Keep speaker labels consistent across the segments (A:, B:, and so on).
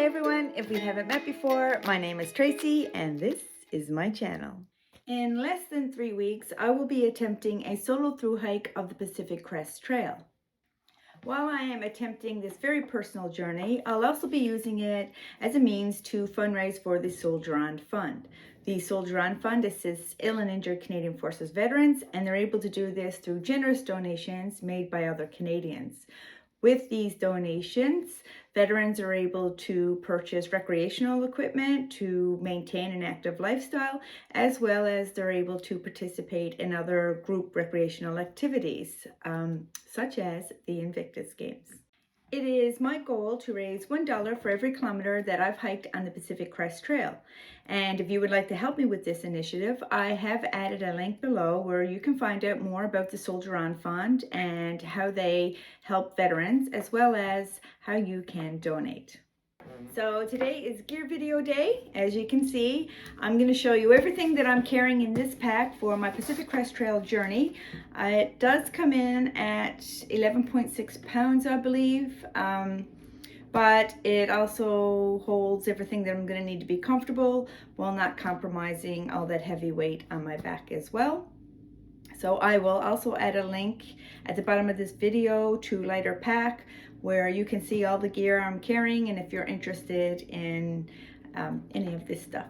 A: everyone, if we haven't met before, my name is Tracy and this is my channel. In less than 3 weeks, I will be attempting a solo thru hike of the Pacific Crest Trail. While I am attempting this very personal journey, I'll also be using it as a means to fundraise for the Soldier On Fund. The Soldier On Fund assists ill and injured Canadian Forces veterans, and they're able to do this through generous donations made by other Canadians. With these donations, veterans are able to purchase recreational equipment to maintain an active lifestyle, as well as they're able to participate in other group recreational activities, such as the Invictus Games. It is my goal to raise $1 for every kilometer that I've hiked on the Pacific Crest Trail. And if you would like to help me with this initiative, I have added a link below where you can find out more about the Soldier On Fund and how they help veterans, as well as how you can donate. So today is gear video day. As you can see, I'm going to show you everything that I'm carrying in this pack for my Pacific Crest Trail journey. It does come in at 11.6 pounds, I believe, but it also holds everything that I'm going to need to be comfortable while not compromising all that heavy weight on my back as well. So I will also add a link at the bottom of this video to Lighter Pack, where you can see all the gear I'm carrying and if you're interested in any of this stuff.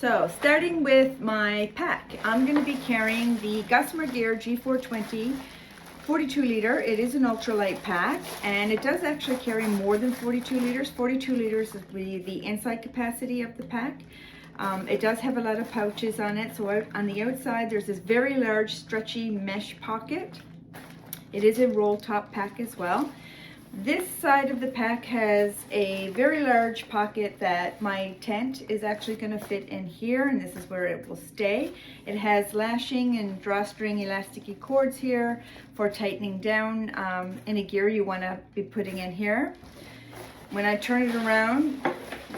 A: So starting with my pack, I'm going to be carrying the Gossamer Gear G420 42 liter. It is an ultralight pack and it does actually carry more than 42 liters. 42 liters is the inside capacity of the pack. It does have a lot of pouches on it. So on the outside there's this very large stretchy mesh pocket. It is a roll top pack as well. This side of the pack has a very large pocket that my tent is actually going to fit in here, and this is where it will stay. It has lashing and drawstring elasticy cords here for tightening down any gear you want to be putting in here. When I turn it around,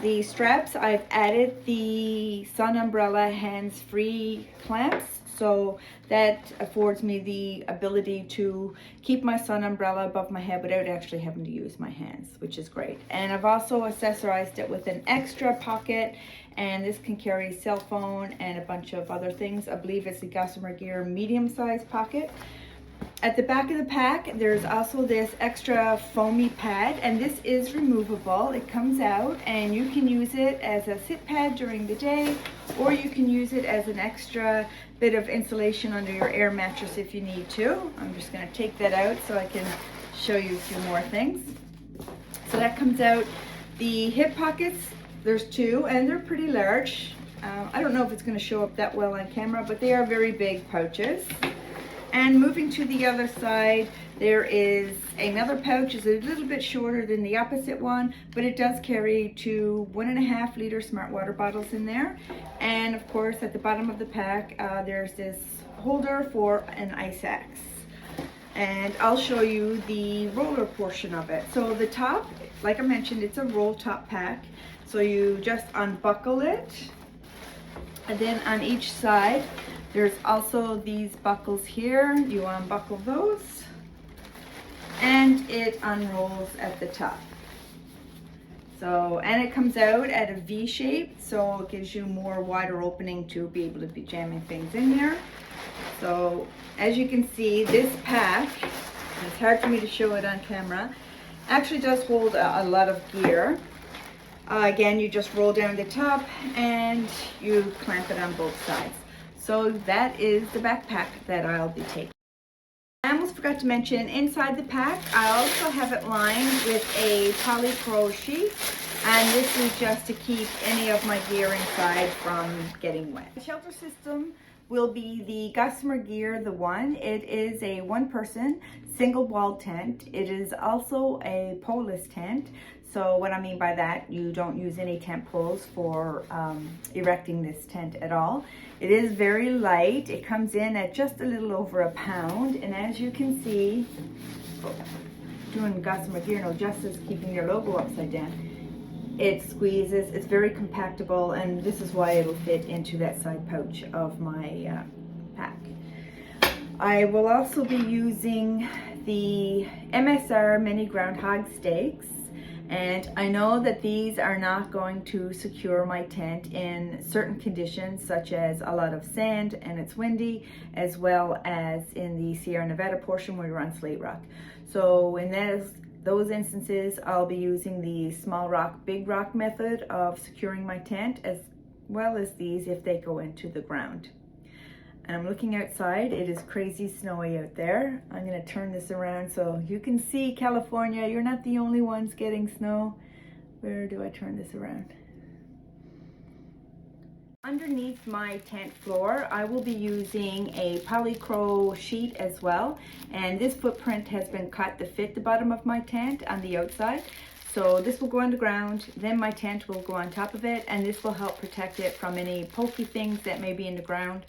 A: the straps, I've added the sun umbrella hands-free clamps, so that affords me the ability to keep my sun umbrella above my head without actually having to use my hands, which is great. And I've also accessorized it with an extra pocket, and this can carry a cell phone and a bunch of other things. I believe it's the Gossamer Gear medium-sized pocket. At the back of the pack, there's also this extra foamy pad, and this is removable. It comes out and you can use it as a sit pad during the day, or you can use it as an extra bit of insulation under your air mattress if you need to. I'm just going to take that out so I can show you a few more things. So that comes out. The hip pockets, there's two, and they're pretty large. I don't know if it's going to show up that well on camera, but they are very big pouches. And moving to the other side, there is another pouch. It's a little bit shorter than the opposite one, but it does carry 2 1.5 liter smart water bottles in there. And of course, at the bottom of the pack, there's this holder for an ice axe. And I'll show you the roller portion of it. So the top, like I mentioned, it's a roll top pack. So you just unbuckle it, and then on each side, there's also these buckles here. You unbuckle those and it unrolls at the top. So, and it comes out at a V shape, so it gives you more wider opening to be able to be jamming things in there. So as you can see, this pack, it's hard for me to show it on camera, actually does hold a lot of gear. Again, you just roll down the top and you clamp it on both sides. So that is the backpack that I'll be taking. I almost forgot to mention, inside the pack, I also have it lined with a polypro sheet, and this is just to keep any of my gear inside from getting wet. The shelter system will be the Gossamer Gear, the one. It is a one-person single wall tent. It is also a poleless tent. So what I mean by that, you don't use any tent poles for erecting this tent at all. It is very light. It comes in at just a little over a pound. And as you can see, doing Gossamer Gear no justice, keeping your logo upside down, it squeezes. It's very compactable, and this is why it'll fit into that side pouch of my pack. I will also be using the MSR mini groundhog stakes, And I know that these are not going to secure my tent in certain conditions, such as a lot of sand and it's windy, as well as in the Sierra Nevada portion where you're on slate rock. So in those instances, I'll be using the small rock, big rock method of securing my tent, as well as these if they go into the ground. And I'm looking outside. It is crazy snowy out there. I'm gonna turn this around so you can see California. You're not the only ones getting snow. Where do I turn this around? Underneath my tent floor, I will be using a polycro sheet as well. And this footprint has been cut to fit the bottom of my tent on the outside. So this will go on the ground, then my tent will go on top of it, and this will help protect it from any pokey things that may be in the ground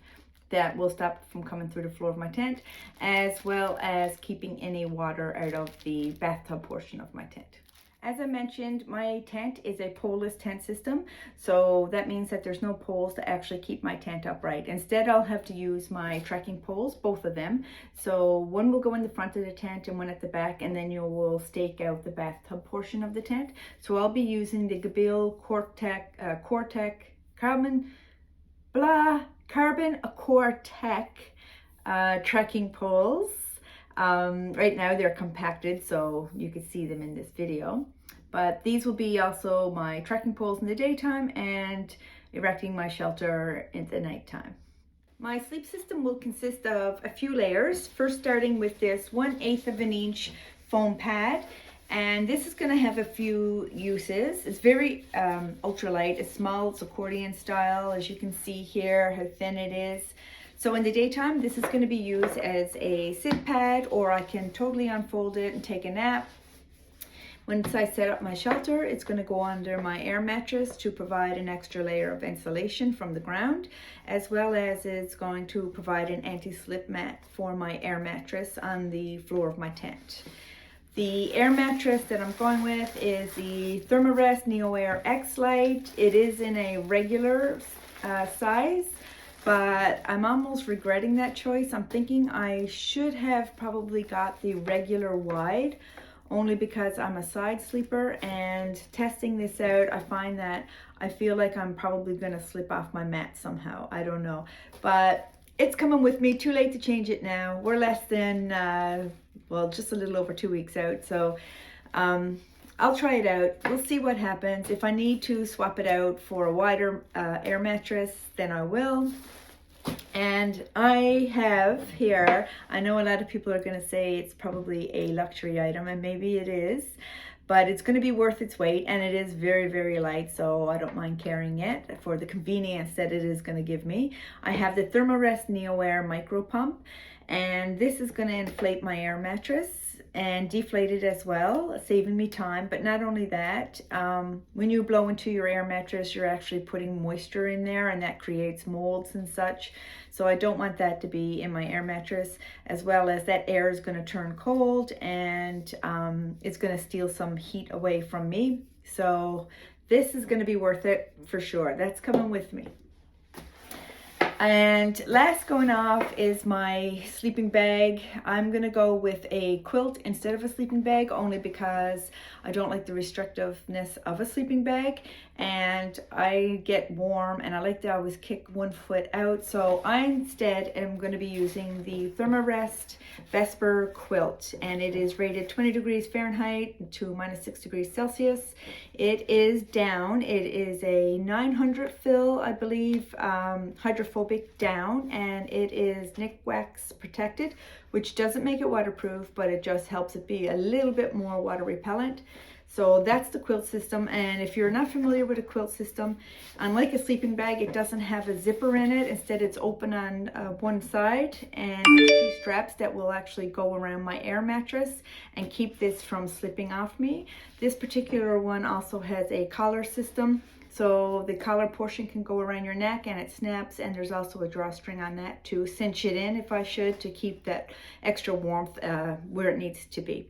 A: that will stop from coming through the floor of my tent, as well as keeping any water out of the bathtub portion of my tent. As I mentioned, my tent is a poleless tent system, so that means that there's no poles to actually keep my tent upright. Instead, I'll have to use my trekking poles, both of them. So one will go in the front of the tent and one at the back, and then you will stake out the bathtub portion of the tent. So I'll be using the Gabil Carbon Accord trekking poles. Right now they're compacted, so you can see them in this video. But these will be also my trekking poles in the daytime and erecting my shelter in the nighttime. My sleep system will consist of a few layers. First, starting with this 1/8 of an inch foam pad. And this is going to have a few uses. It's very ultralight. It's small, it's accordion style, as you can see here, how thin it is. So in the daytime, this is going to be used as a sit pad, or I can totally unfold it and take a nap. Once I set up my shelter, it's going to go under my air mattress to provide an extra layer of insulation from the ground, as well as it's going to provide an anti-slip mat for my air mattress on the floor of my tent. The air mattress that I'm going with is the Thermarest NeoAir X Lite. It is in a regular size, but I'm almost regretting that choice. I'm thinking I should have probably got the regular wide, only because I'm a side sleeper, and testing this out, I find that I feel like I'm probably gonna slip off my mat somehow. I don't know, but it's coming with me. Too late to change it now. We're less than, well, just a little over 2 weeks out. So I'll try it out. We'll see what happens. If I need to swap it out for a wider air mattress, then I will. And I have here, I know a lot of people are going to say it's probably a luxury item, and maybe it is, but it's going to be worth its weight, and it is very, very light, so I don't mind carrying it for the convenience that it is going to give me. I have the Thermarest NeoAir Micro Pump, and this is going to inflate my air mattress and deflate it as well, saving me time. But not only that, when you blow into your air mattress, you're actually putting moisture in there, and that creates molds and such. So I don't want that to be in my air mattress, as well as that air is going to turn cold, and it's going to steal some heat away from me. So this is going to be worth it for sure. That's coming with me. And last going off is my sleeping bag. I'm gonna go with a quilt instead of a sleeping bag, only because I don't like the restrictiveness of a sleeping bag, and I get warm and I like to always kick one foot out. So I instead am going to be using the Thermarest Vesper quilt, and it is rated 20 degrees Fahrenheit to -6 degrees Celsius. It is down. It is a 900 fill, I believe, hydrophobic down, and it is Nikwax protected, which doesn't make it waterproof, but it just helps it be a little bit more water repellent. So that's the quilt system. And if you're not familiar with a quilt system, unlike a sleeping bag, it doesn't have a zipper in it. Instead, it's open on one side, and there's 2 straps that will actually go around my air mattress and keep this from slipping off me. This particular one also has a collar system, so the collar portion can go around your neck and it snaps, and there's also a drawstring on that to cinch it in if I should, to keep that extra warmth where it needs to be.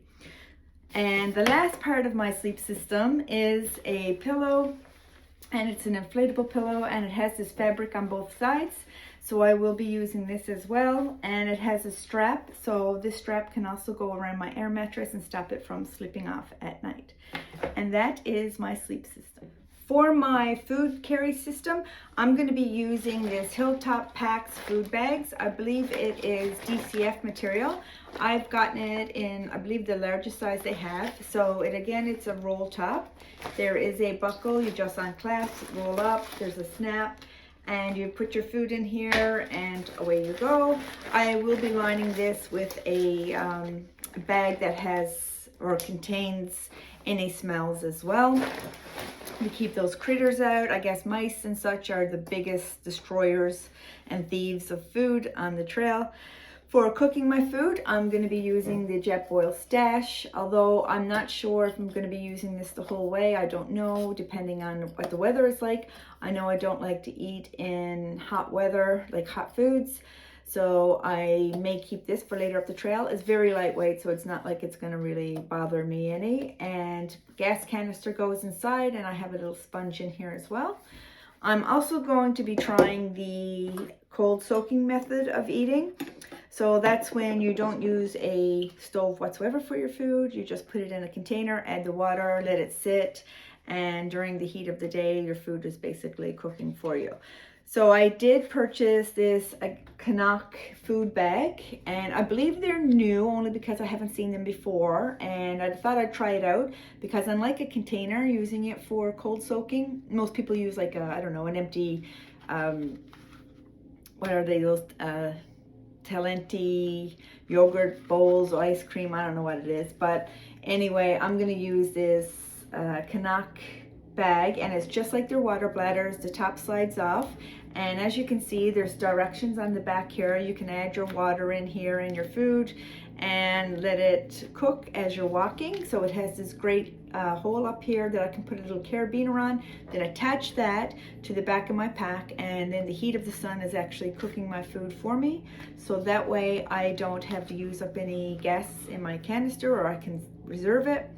A: And the last part of my sleep system is a pillow, and it's an inflatable pillow, and it has this fabric on both sides. So I will be using this as well, and it has a strap, so this strap can also go around my air mattress and stop it from slipping off at night. And that is my sleep system. For my food carry system, I'm going to be using this Hilltop Packs food bags. I believe it is DCF material. I've gotten it in, I believe, the largest size they have. So it's a roll top. There is a buckle, you just unclasp, roll up, there's a snap, and you put your food in here and away you go. I will be lining this with a bag that has or contains any smells as well. To keep those critters out. I guess mice and such are the biggest destroyers and thieves of food on the trail. For cooking my food, I'm going to be using the Jetboil Stash, although I'm not sure if I'm going to be using this the whole way. I don't know, depending on what the weather is like. I know I don't like to eat in hot weather, like hot foods, so I may keep this for later up the trail. It's very lightweight, so it's not like it's going to really bother me any. And gas canister goes inside, and I have a little sponge in here as well. I'm also going to be trying the cold soaking method of eating. So that's when you don't use a stove whatsoever for your food. You just put it in a container, add the water, let it sit, and during the heat of the day, your food is basically cooking for you. So I did purchase this Canuck food bag, and I believe they're new only because I haven't seen them before, and I thought I'd try it out because unlike a container, using it for cold soaking, most people use like a, I don't know, an empty, what are they, those Talenti yogurt bowls, ice cream, I don't know what it is, but anyway, I'm going to use this Canuck bag, and it's just like their water bladders. The top slides off, and as you can see, there's directions on the back here. You can add your water in here and your food and let it cook as you're walking. So it has this great hole up here that I can put a little carabiner on, then attach that to the back of my pack, and then the heat of the sun is actually cooking my food for me. So that way I don't have to use up any gas in my canister, or I can reserve it.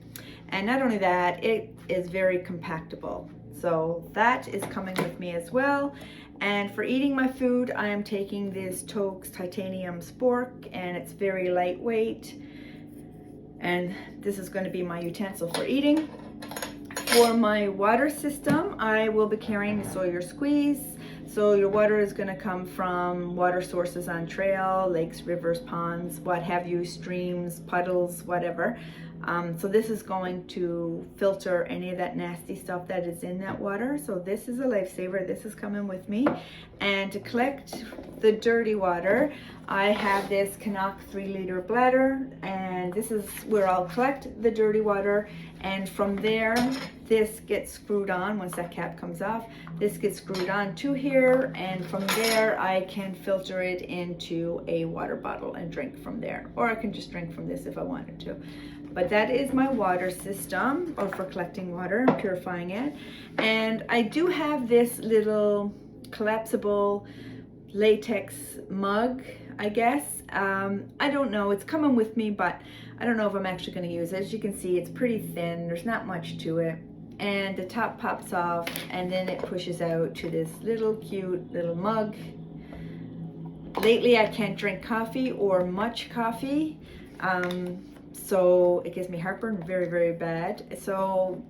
A: And not only that, it is very compactable. So that is coming with me as well. And for eating my food, I am taking this Tokes titanium spork, and it's very lightweight. And this is going to be my utensil for eating. For my water system, I will be carrying the Sawyer Squeeze. So your water is going to come from water sources on trail, lakes, rivers, ponds, what have you, streams, puddles, whatever. So this is going to filter any of that nasty stuff that is in that water. So this is a lifesaver. This is coming with me. And to collect the dirty water, I have this Canuck 3-liter bladder, and this is where I'll collect the dirty water. And from there, this gets screwed on. Once that cap comes off, this gets screwed on to here, and from there I can filter it into a water bottle and drink from there, or I can just drink from this if I wanted to. But that is my water system, or for collecting water, purifying it. And I do have this little collapsible latex mug, I guess. I don't know, it's coming with me, but I don't know if I'm actually going to use it. As you can see, it's pretty thin, there's not much to it, and the top pops off, and then it pushes out to this little cute little mug. Lately I can't drink coffee or much coffee, so it gives me heartburn very, very bad. So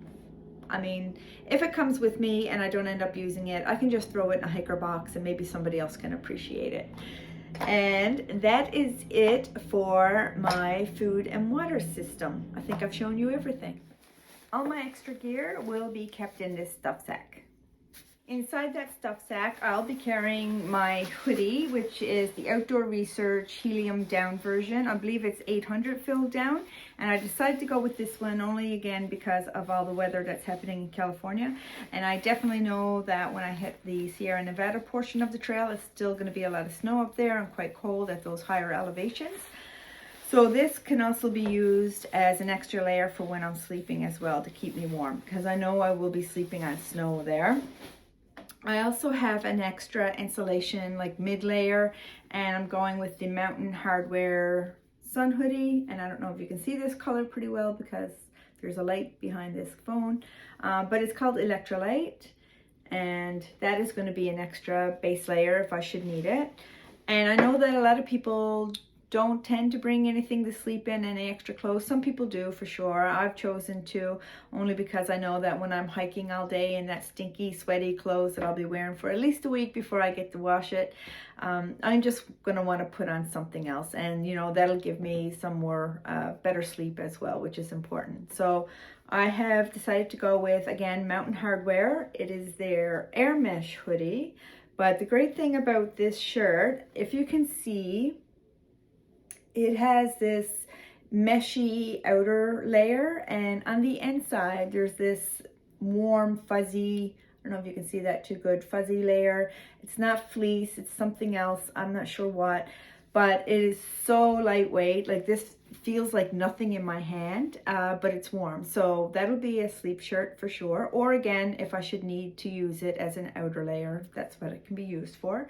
A: I mean, if it comes with me and I don't end up using it, I can just throw it in a hiker box and maybe somebody else can appreciate it. And that is it for my food and water system. I think I've shown you everything. All my extra gear will be kept in this stuff sack. Inside that stuff sack, I'll be carrying my hoodie, which is the Outdoor Research helium down version. I believe it's 800 filled down, and I decided to go with this one only again because of all the weather that's happening in California. And I definitely know that when I hit the Sierra Nevada portion of the trail, it's still going to be a lot of snow up there and quite cold at those higher elevations. So this can also be used as an extra layer for when I'm sleeping as well, to keep me warm, because I know I will be sleeping on snow there. I also have an extra insulation, like mid-layer, and I'm going with the Mountain Hardwear sun hoodie. And I don't know if you can see this color pretty well because there's a light behind this phone, but it's called Electrolyte. and that is going to be an extra base layer if I should need it. And I know that a lot of people don't tend to bring anything to sleep in, any extra clothes. Some people do for sure. I've chosen to, only because I know that when I'm hiking all day in that stinky, sweaty clothes that I'll be wearing for at least a week before I get to wash it, I'm just gonna want to put on something else, and you know, that'll give me some more better sleep as well, which is important. So I have decided to go with, again, Mountain Hardwear. It is their Air Mesh hoodie. But the great thing about this shirt, if you can see, it has this meshy outer layer, and on the inside there's this warm, fuzzy, I don't know if you can see that too good, fuzzy layer. It's not fleece, it's something else, I'm not sure what, but it is so lightweight. Like, this feels like nothing in my hand, but it's warm. So that'll be a sleep shirt for sure. Or again, if I should need to use it as an outer layer, that's what it can be used for.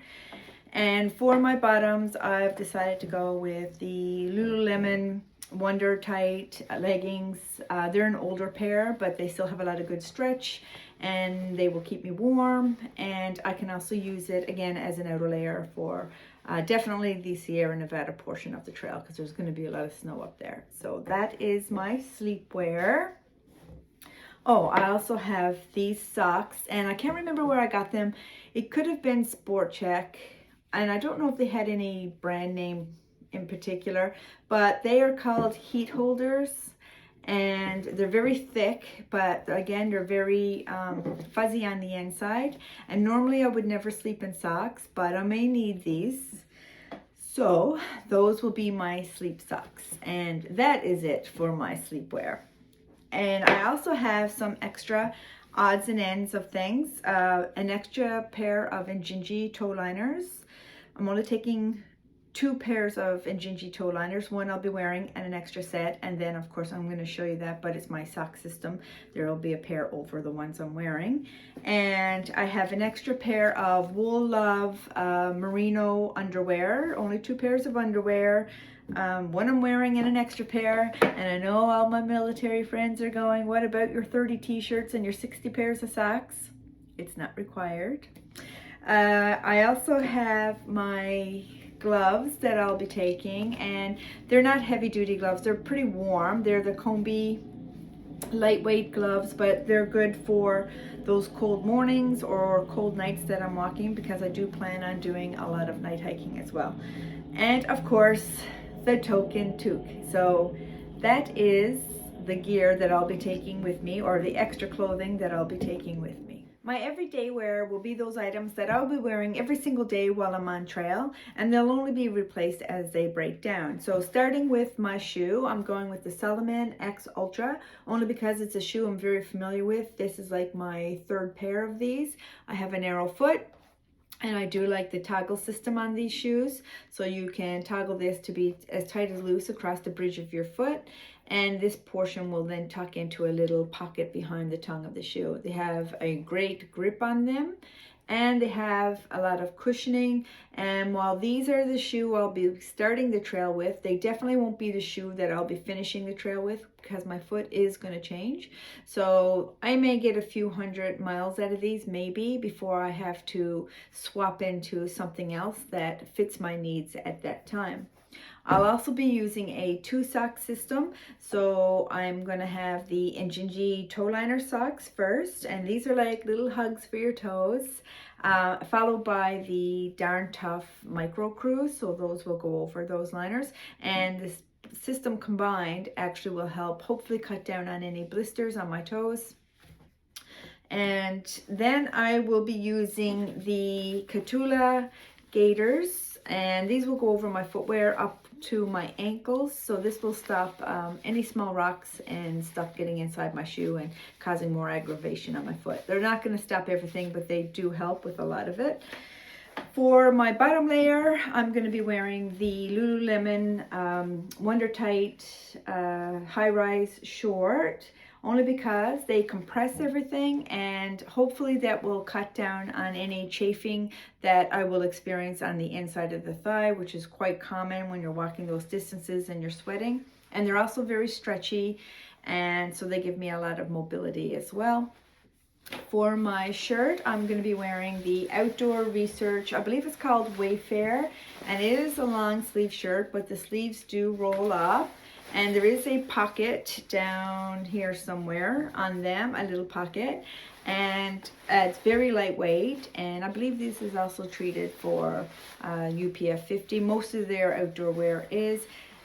A: And for my bottoms, I've decided to go with the Lululemon Wonder Tight leggings. They're an older pair, but they still have a lot of good stretch, and they will keep me warm. And I can also use it again as an outer layer for definitely the Sierra Nevada portion of the trail, because there's going to be a lot of snow up there. So that is my sleepwear. Oh, I also have these socks, and I can't remember where I got them. It could have been Sport Check, and I don't know if they had any brand name in particular, but they are called heat holders, and they're very thick, but again, they're very fuzzy on the inside. And normally I would never sleep in socks, but I may need these. So those will be my sleep socks, and that is it for my sleepwear. And I also have some extra odds and ends of things. An extra pair of Injinji toe liners. I'm only taking 2 pairs of Injinji toe liners. One I'll be wearing, and an extra set. And then of course I'm going to show you that, but it's my sock system. There will be a pair over the ones I'm wearing. And I have an extra pair of Wool Love merino underwear. Only 2 pairs of underwear. One I'm wearing and an extra pair. And I know all my military friends are going, what about your 30 t-shirts and your 60 pairs of socks? It's not required. I also have my gloves that I'll be taking, and they're not heavy duty gloves. They're pretty warm. They're the Combi lightweight gloves, but they're good for those cold mornings or cold nights that I'm walking, because I do plan on doing a lot of night hiking as well. And of course, the token toque. So that is the gear that I'll be taking with me, or the extra clothing that I'll be taking with me. My everyday wear will be those items that I'll be wearing every single day while I'm on trail, and they'll only be replaced as they break down. So starting with my shoe, I'm going with the Salomon X Ultra, only because it's a shoe I'm very familiar with. This is like my 3rd pair of these. I have a narrow foot, and I do like the toggle system on these shoes. So you can toggle this to be as tight as loose across the bridge of your foot. And this portion will then tuck into a little pocket behind the tongue of the shoe. They have a great grip on them, and they have a lot of cushioning. And while these are the shoe I'll be starting the trail with, they definitely won't be the shoe that I'll be finishing the trail with, because my foot is going to change. So I may get a few 100 miles out of these, maybe, before I have to swap into something else that fits my needs at that time. I'll also be using a 2-sock system. So I'm going to have the Injinji toe liner socks first, and these are like little hugs for your toes, followed by the Darn Tough Micro Cruise. So those will go over those liners, and this system combined actually will help hopefully cut down on any blisters on my toes. And then I will be using the Catula gaiters, and these will go over my footwear up to my ankles. So this will stop any small rocks and stuff getting inside my shoe and causing more aggravation on my foot. They're not going to stop everything, but they do help with a lot of it. For my bottom layer, I'm going to be wearing the Lululemon Wonder Tight high-rise short, only because they compress everything, and hopefully that will cut down on any chafing that I will experience on the inside of the thigh, which is quite common when you're walking those distances and you're sweating. And they're also very stretchy, and so they give me a lot of mobility as well. For my shirt, I'm going to be wearing the Outdoor Research, I believe it's called Wayfair, and it is a long sleeve shirt, but the sleeves do roll up, and there is a pocket down here somewhere on them, a little pocket, and it's very lightweight, and I believe this is also treated for UPF 50. Most of their outdoor wear is.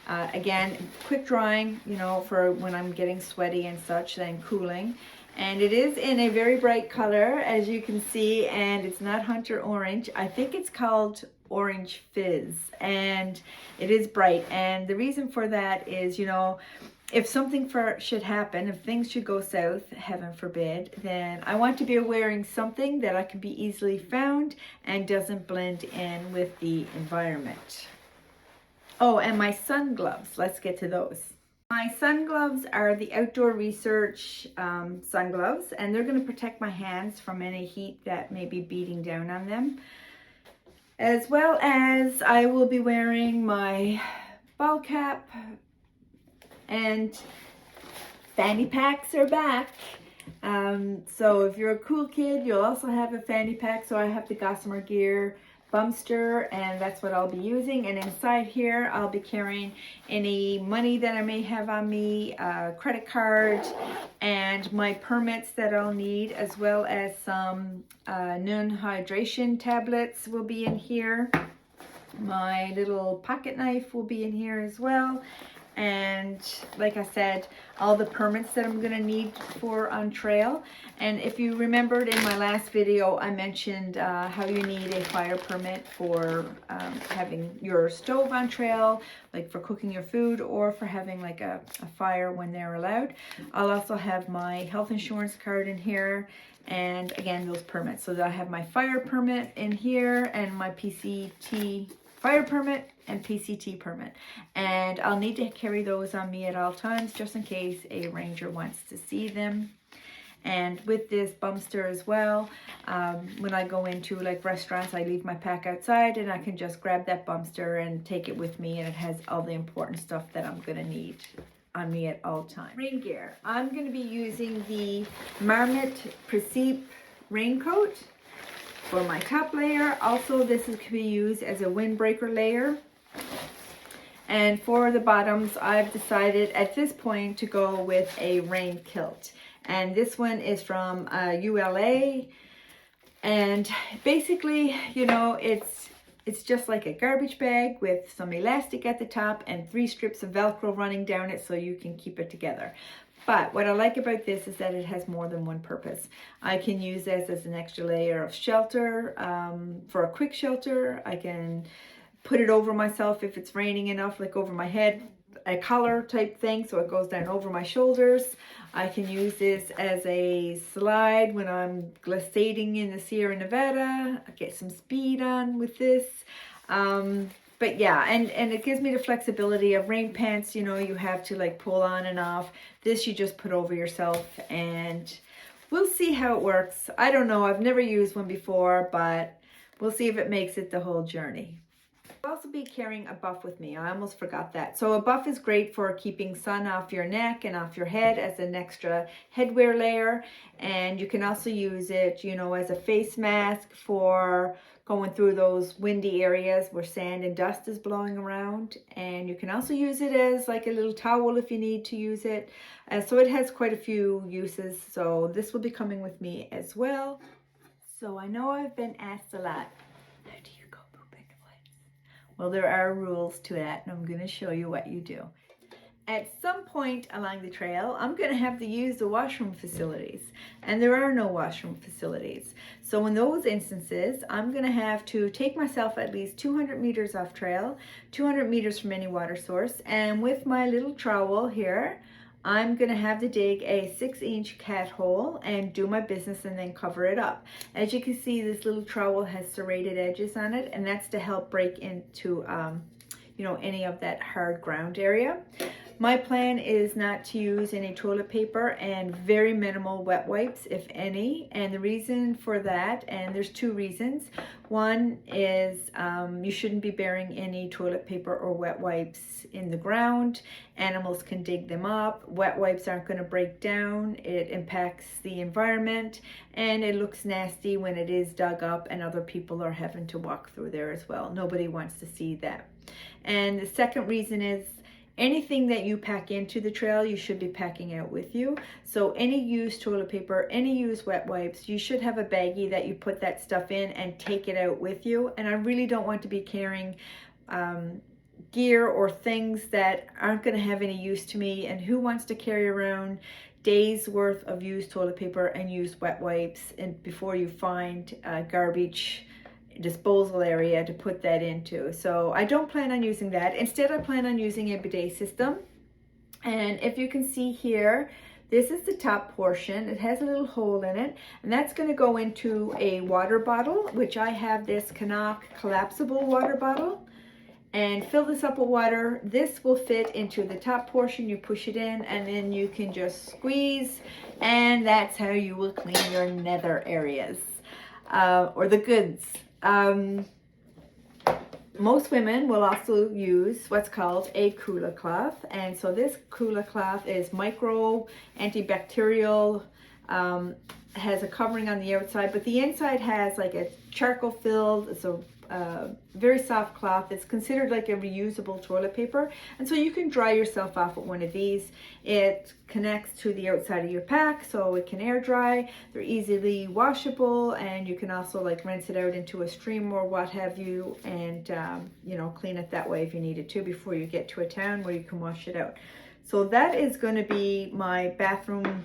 A: Again, quick drying, you know, for when I'm getting sweaty and such, then cooling. And it is in a very bright color, as you can see, and it's not hunter orange. I think it's called Orange Fizz, and it is bright. And the reason for that is, you know, if something should happen, if things should go south, heaven forbid, then I want to be wearing something that I can be easily found and doesn't blend in with the environment. Oh, and my sun gloves. Let's get to those. My sun gloves are the Outdoor Research sun gloves, and they're going to protect my hands from any heat that may be beating down on them. As well as I will be wearing my ball cap, and fanny packs are back. So if you're a cool kid, you'll also have a fanny pack. So I have the Gossamer Gear Bumster, and that's what I'll be using. And inside here I'll be carrying any money that I may have on me, credit card, and my permits that I'll need, as well as some non-hydration tablets will be in here. My little pocket knife will be in here as well. And like I said, all the permits that I'm going to need for on trail. And if you remembered in my last video, I mentioned how you need a fire permit for having your stove on trail, like for cooking your food, or for having like a fire when they're allowed. I'll also have my health insurance card in here, and again, those permits. So I have my fire permit in here, and my PCT fire permit and PCT permit, and I'll need to carry those on me at all times just in case a ranger wants to see them. And with this bumster as well, when I go into like restaurants, I leave my pack outside and I can just grab that bumster and take it with me, and it has all the important stuff that I'm gonna need on me at all times. Rain gear. I'm gonna be using the Marmot Precip raincoat for my top layer. Also, this can be used as a windbreaker layer. And for the bottoms, I've decided at this point to go with a rain kilt. And this one is from ULA. And basically, you know, it's just like a garbage bag with some elastic at the top and 3 strips of Velcro running down it so you can keep it together. But what I like about this is that it has more than one purpose. I can use this as an extra layer of shelter, for a quick shelter. I can put it over myself if it's raining enough, like over my head, a collar type thing, so it goes down over my shoulders. I can use this as a slide when I'm glissading in the Sierra Nevada. I get some speed on with this. But yeah, and it gives me the flexibility of rain pants, you know, you have to like pull on and off. This you just put over yourself, and we'll see how it works. I don't know, I've never used one before, but we'll see if it makes it the whole journey. I'll also be carrying a buff with me. I almost forgot that. So a buff is great for keeping sun off your neck and off your head as an extra headwear layer. And you can also use it, you know, as a face mask for going through those windy areas where sand and dust is blowing around. And you can also use it as like a little towel if you need to use it. So it has quite a few uses. So this will be coming with me as well. So I know I've been asked a lot, how do you go poop in the woods? Well, there are rules to that, and I'm going to show you what you do. At some point along the trail, I'm going to have to use the washroom facilities, and there are no washroom facilities. So in those instances, I'm going to have to take myself at least 200 meters off trail, 200 meters from any water source, and with my little trowel here, I'm going to have to dig a 6-inch cat hole and do my business and then cover it up. As you can see, this little trowel has serrated edges on it, and that's to help break into you know, any of that hard ground area. My plan is not to use any toilet paper and very minimal wet wipes, if any. And the reason for that, and there's two reasons. One is you shouldn't be burying any toilet paper or wet wipes in the ground. Animals can dig them up. Wet wipes aren't going to break down. It impacts the environment, and it looks nasty when it is dug up and other people are having to walk through there as well. Nobody wants to see that. And the second reason is anything that you pack into the trail, you should be packing out with you. So any used toilet paper, any used wet wipes, you should have a baggie that you put that stuff in and take it out with you. And I really don't want to be carrying gear or things that aren't going to have any use to me. And who wants to carry around days worth of used toilet paper and used wet wipes and before you find garbage disposal area to put that into? So I don't plan on using that. Instead, I plan on using a bidet system. And if you can see here, this is the top portion. It has a little hole in it, and that's going to go into a water bottle, which I have this Canuck collapsible water bottle. And fill this up with water. This will fit into the top portion. You push it in, and then you can just squeeze, and that's how you will clean your nether areas or the goods. Most women will also use what's called a cooler cloth, and so this cooler cloth is micro antibacterial, has a covering on the outside, but the inside has like a charcoal filled, it's a very soft cloth. It's considered like a reusable toilet paper, and so you can dry yourself off with one of these. It connects to the outside of your pack so it can air dry. They're easily washable, and you can also like rinse it out into a stream or what have you, and you know, clean it that way if you needed to before you get to a town where you can wash it out. So that is going to be my bathroom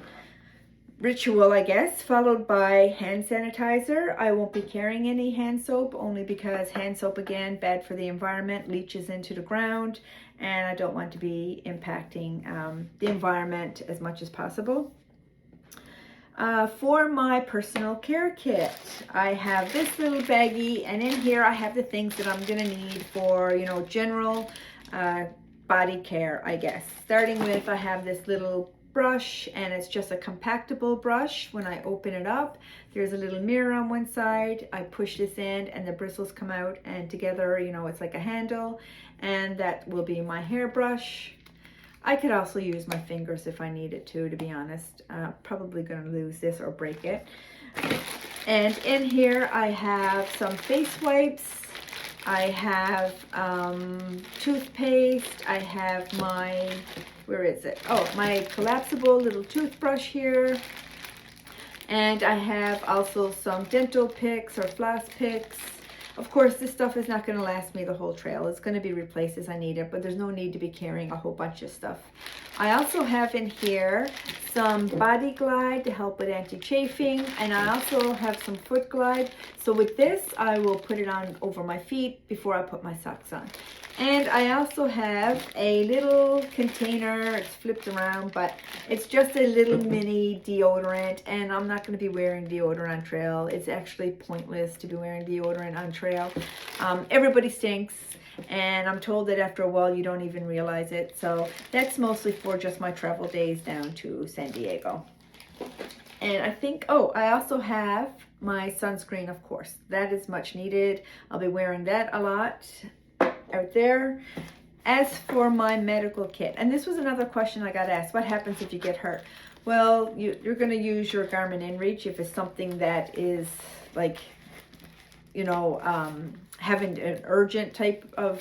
A: ritual, I guess, followed by hand sanitizer. I won't be carrying any hand soap, only because hand soap, again, bad for the environment, leaches into the ground, and I don't want to be impacting the environment as much as possible. For my personal care kit, I have this little baggie, and in here I have the things that I'm gonna need for, you know, general body care, I guess. Starting with, I have this little brush, and it's just a compactable brush. When I open it up, there's a little mirror on one side. I push this in and the bristles come out, and together, you know, it's like a handle, and that will be my hairbrush. I could also use my fingers if I needed to be honest. Probably gonna lose this or break it. And in here I have some face wipes, I have toothpaste, I have my, where is it? Oh, my collapsible little toothbrush here. And I have also some dental picks or floss picks. Of course, this stuff is not going to last me the whole trail. It's going to be replaced as I need it, but there's no need to be carrying a whole bunch of stuff. I also have in here some body glide to help with anti-chafing, and I also have some foot glide. So with this, I will put it on over my feet before I put my socks on. And I also have a little container. It's flipped around, but it's just a little mini deodorant, and I'm not going to be wearing deodorant on trail. It's actually pointless to be wearing deodorant on trail. Everybody stinks, and I'm told that after a while you don't even realize it. So that's mostly for just my travel days down to San Diego. And I think, oh, I also have my sunscreen, of course. That is much needed. I'll be wearing that a lot out there. As for my medical kit, and this was another question I got asked, what happens if you get hurt? Well, you're going to use your Garmin InReach if it's something that is like, you know, having an urgent type of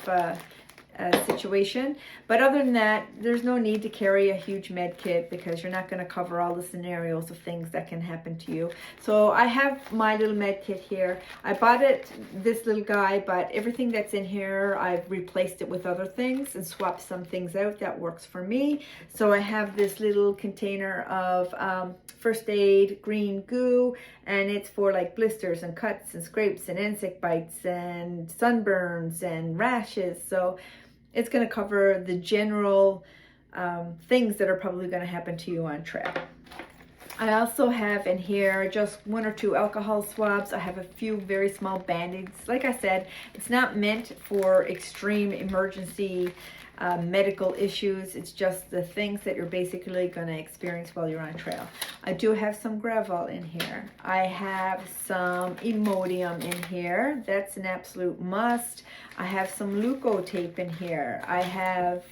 A: situation. But other than that, there's no need to carry a huge med kit because you're not going to cover all the scenarios of things that can happen to you. So I have my little med kit here. I bought it, this little guy, but everything that's in here, I've replaced it with other things and swapped some things out that works for me. So I have this little container of first aid green goo, and it's for like blisters and cuts and scrapes and insect bites and sunburns and rashes. So it's going to cover the general things that are probably going to happen to you on trail. I also have in here just 1 or 2 alcohol swabs. I have a few very small band-aids. Like I said, it's not meant for extreme emergency medical issues. It's just the things that you're basically going to experience while you're on trail. I do have some gravel in here. I have some Imodium in here. That's an absolute must. I have some Leuco tape in here. I have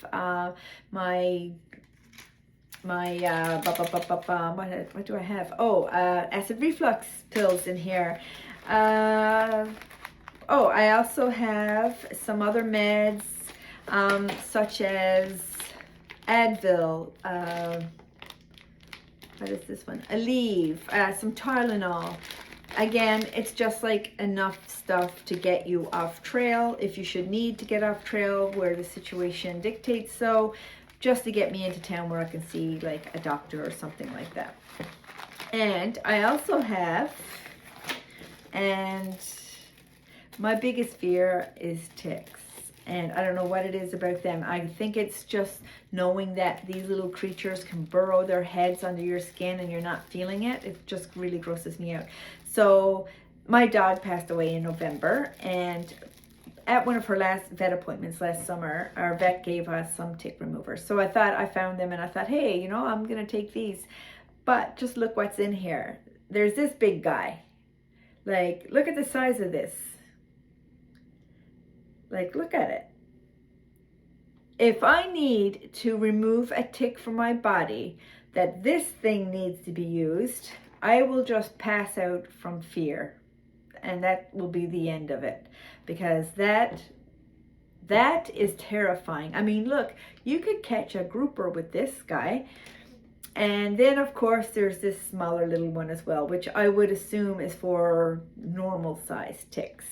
A: what do I have? Oh, acid reflux pills in here. Oh, I also have some other meds, such as Advil, what is this one? Aleve, some Tylenol. Again, it's just like enough stuff to get you off trail if you should need to get off trail where the situation dictates so, just to get me into town where I can see like a doctor or something like that. And I also have, and my biggest fear is ticks. And I don't know what it is about them. I think it's just knowing that these little creatures can burrow their heads under your skin and you're not feeling it. It just really grosses me out. So my dog passed away in November, and at one of her last vet appointments last summer, our vet gave us some tick removers. So I thought, I found them and I thought, hey, you know, I'm going to take these. But just look what's in here. There's this big guy. Like, look at the size of this. Like, look at it. If I need to remove a tick from my body, that this thing needs to be used, I will just pass out from fear. And that will be the end of it. Because that is terrifying. I mean, look, you could catch a grouper with this guy. And then, of course, there's this smaller little one as well, which I would assume is for normal size ticks.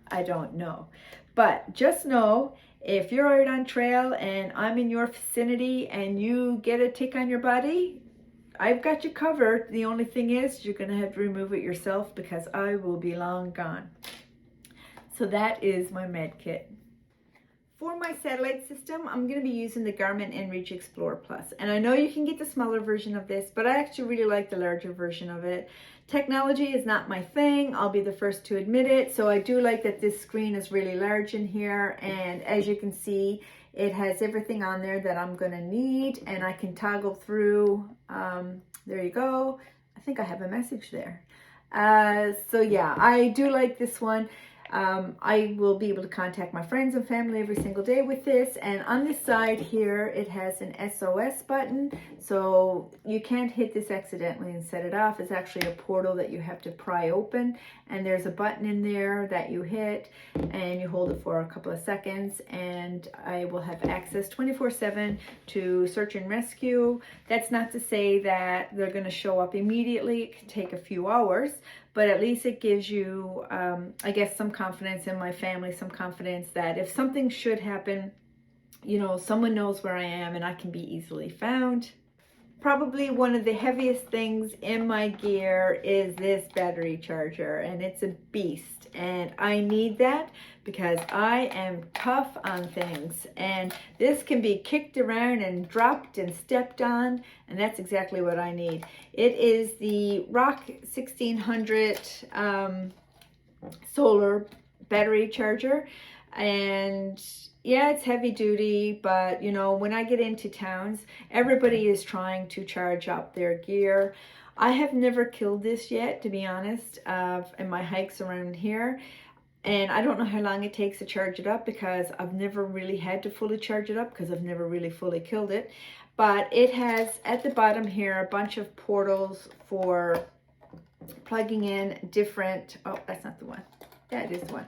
A: I don't know. But just know, if you're out on trail and I'm in your vicinity and you get a tick on your body, I've got you covered. The only thing is you're going to have to remove it yourself because I will be long gone. So that is my med kit. For my satellite system, I'm going to be using the Garmin inReach Explorer Plus. And I know you can get the smaller version of this, but I actually really like the larger version of it. Technology is not my thing. I'll be the first to admit it. So I do like that this screen is really large in here. And as you can see, it has everything on there that I'm going to need. And I can toggle through. There you go. I think I have a message there. So yeah, I do like this one. I will be able to contact my friends and family every single day with this. And on this side here, it has an SOS button. So you can't hit this accidentally and set it off. It's actually a portal that you have to pry open. And there's a button in there that you hit and you hold it for a couple of seconds. And I will have access 24/7 to search and rescue. That's not to say that they're going to show up immediately. It can take a few hours. But at least it gives you, I guess, some confidence in my family, some confidence that if something should happen, you know, someone knows where I am and I can be easily found. Probably one of the heaviest things in my gear is this battery charger, and it's a beast. And I need that because I am tough on things. And this can be kicked around and dropped and stepped on, and that's exactly what I need. It is the Rock 1600 solar battery charger. And yeah, it's heavy duty, but you know, when I get into towns, everybody is trying to charge up their gear. I have never killed this yet, to be honest, in my hikes around here. And I don't know how long it takes to charge it up because I've never really had to fully charge it up because I've never really fully killed it. But it has at the bottom here a bunch of portals for plugging in different, oh, that's not the one. Yeah, it is the one.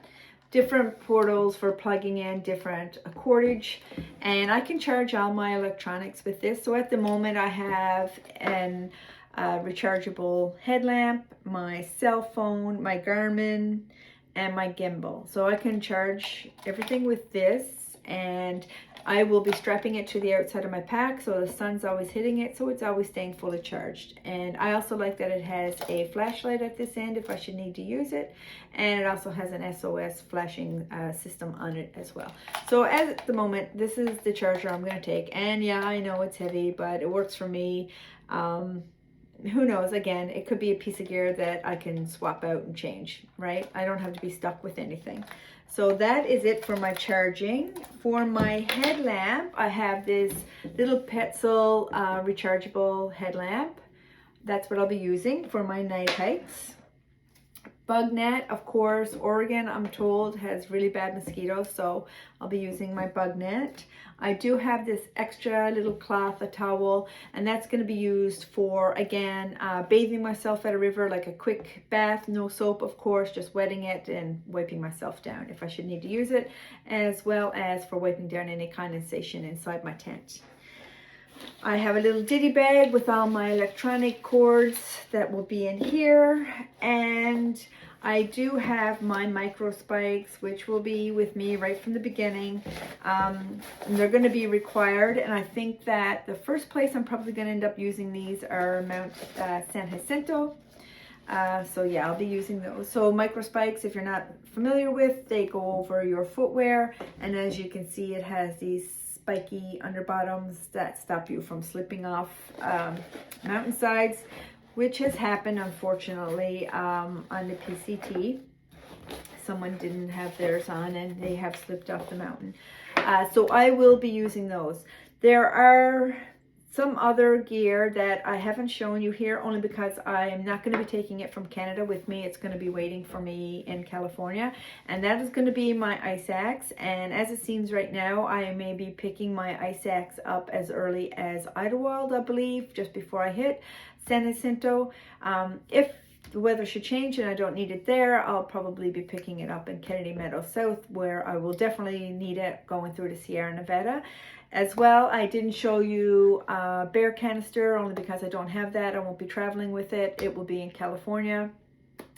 A: Different portals for plugging in different cordage, and I can charge all my electronics with this. So at the moment I have an rechargeable headlamp, my cell phone, my Garmin, and my gimbal. So I can charge everything with this, and I will be strapping it to the outside of my pack so the sun's always hitting it, so it's always staying fully charged. And I also like that it has a flashlight at this end if I should need to use it, and it also has an SOS flashing system on it as well. So at the moment, this is the charger I'm going to take, and yeah, I know it's heavy, but it works for me. Who knows, again, it could be a piece of gear that I can swap out and change, right? I don't have to be stuck with anything. So that is it for my charging. For my headlamp, I have this little Petzl rechargeable headlamp. That's what I'll be using for my night hikes. Bug net, of course. Oregon, I'm told, has really bad mosquitoes, so I'll be using my bug net. I do have this extra little cloth, a towel, and that's going to be used for, again, bathing myself at a river, like a quick bath, no soap, of course, just wetting it and wiping myself down if I should need to use it, as well as for wiping down any condensation inside my tent. I have a little ditty bag with all my electronic cords that will be in here, and I do have my micro spikes, which will be with me right from the beginning. And they're going to be required, and I think that the first place I'm probably going to end up using these are Mount San Jacinto. So yeah, I'll be using those. So micro spikes, if you're not familiar with, they go over your footwear, and as you can see, it has these spiky underbottoms that stop you from slipping off mountainsides, which has happened, unfortunately, on the PCT. Someone didn't have theirs on and they have slipped off the mountain. So I will be using those. There are some other gear that I haven't shown you here, only because I am not going to be taking it from Canada with me. It's going to be waiting for me in California, and that is going to be my ice axe. And as it seems right now, I may be picking my ice axe up as early as Idlewild, I believe, just before I hit San Jacinto. If the weather should change and I don't need it there, I'll probably be picking it up in Kennedy Meadow South, where I will definitely need it going through the Sierra Nevada. As well, I didn't show you a bear canister, only because I don't have that. I won't be traveling with it. It will be in California.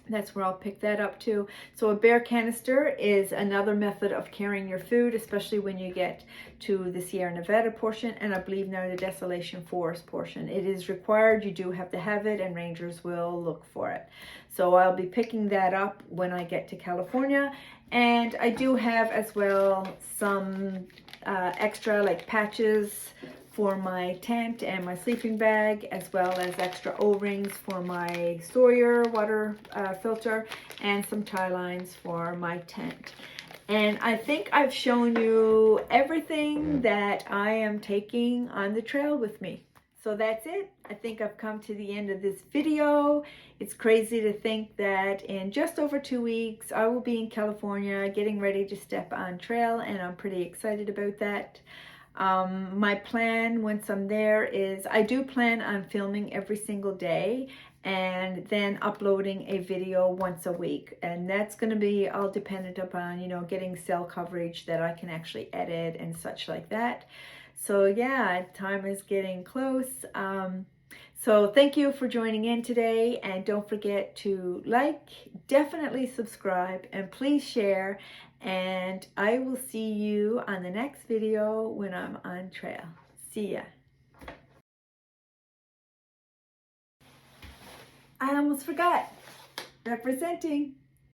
A: That's where I'll pick that up too. So a bear canister is another method of carrying your food, especially when you get to the Sierra Nevada portion, and I believe now the Desolation Forest portion. It is required. You do have to have it, and rangers will look for it. So I'll be picking that up when I get to California. And I do have as well some extra like patches for my tent and my sleeping bag, as well as extra O-rings for my Sawyer water filter, and some tie lines for my tent. And I think I've shown you everything that I am taking on the trail with me. So that's it. I think I've come to the end of this video. It's crazy to think that in just over 2 weeks, I will be in California getting ready to step on trail, and I'm pretty excited about that. My plan once I'm there is I do plan on filming every single day and then uploading a video once a week, and that's going to be all dependent upon, you know, getting cell coverage that I can actually edit and such like that. So yeah, time is getting close. So thank you for joining in today, and don't forget to like, definitely subscribe, and please share, and I will see you on the next video when I'm on trail. See ya. I almost forgot. Representing.